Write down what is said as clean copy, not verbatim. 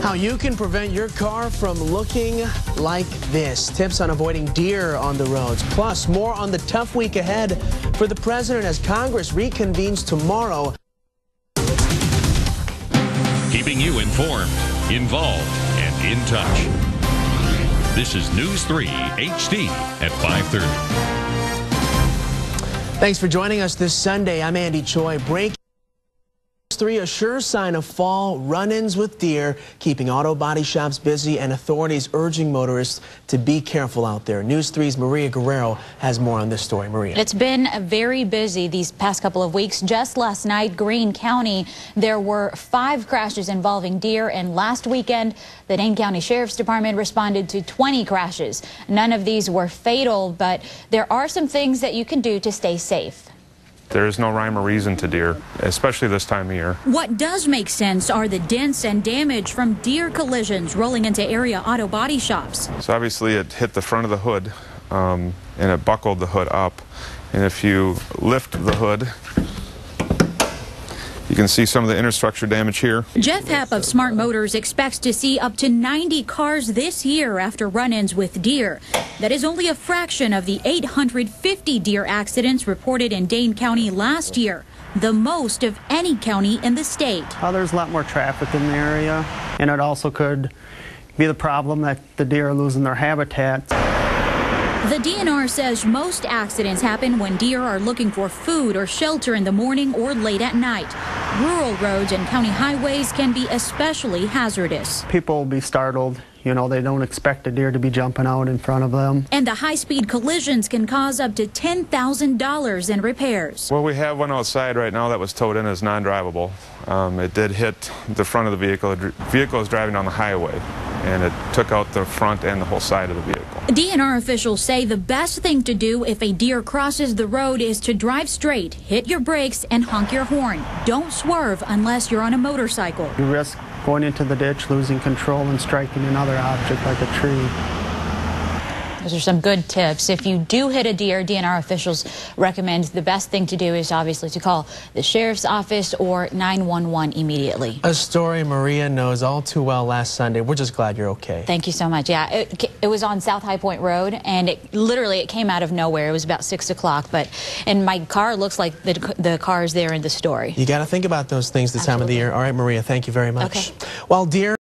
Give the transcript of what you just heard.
How you can prevent your car from looking like this. Tips on avoiding deer on the roads. Plus, more on the tough week ahead for the president as Congress reconvenes tomorrow. Keeping you informed, involved, and in touch. This is News 3 HD at 5:30. Thanks for joining us this Sunday. I'm Andy Choi. Breaking News 3, a sure sign of fall, run-ins with deer, keeping auto body shops busy, and authorities urging motorists to be careful out there. News 3's Maria Guerrero has more on this story. Maria. It's been very busy these past couple of weeks. Just last night, Greene County, there were 5 crashes involving deer, and last weekend, the Dane County Sheriff's Department responded to 20 crashes. None of these were fatal, but there are some things that you can do to stay safe. There is no rhyme or reason to deer, especially this time of year. What does make sense are the dents and damage from deer collisions rolling into area auto body shops. So obviously it hit the front of the hood and it buckled the hood up. And if you lift the hood, you can see some of the inner structure damage here. Jeff Hepp of Smart Motors expects to see up to 90 cars this year after run-ins with deer. That is only a fraction of the 850 deer accidents reported in Dane County last year, the most of any county in the state. There's a lot more traffic in the area, and it also could be the problem that the deer are losing their habitat. The DNR says most accidents happen when deer are looking for food or shelter in the morning or late at night. Rural roads and county highways can be especially hazardous. People will be startled. You know, they don't expect a deer to be jumping out in front of them. And the high-speed collisions can cause up to $10,000 in repairs. Well, we have one outside right now that was towed in as non-drivable. It did hit the front of the vehicle. The vehicle is driving on the highway, and it took out the front and the whole side of the vehicle. DNR officials say the best thing to do if a deer crosses the road is to drive straight, hit your brakes, and honk your horn. Don't swerve unless you're on a motorcycle. You risk going into the ditch, losing control, and striking another object like a tree. Those are some good tips. If you do hit a deer, DNR officials recommend the best thing to do is obviously to call the sheriff's office or 911 immediately. A story Maria knows all too well last Sunday. We're just glad you're okay. Thank you so much. Yeah, it was on South High Point Road, and it came out of nowhere. It was about 6 o'clock, and my car looks like the car is there in the story. You got to think about those things this time of the year. All right, Maria, thank you very much. Okay. Well, deer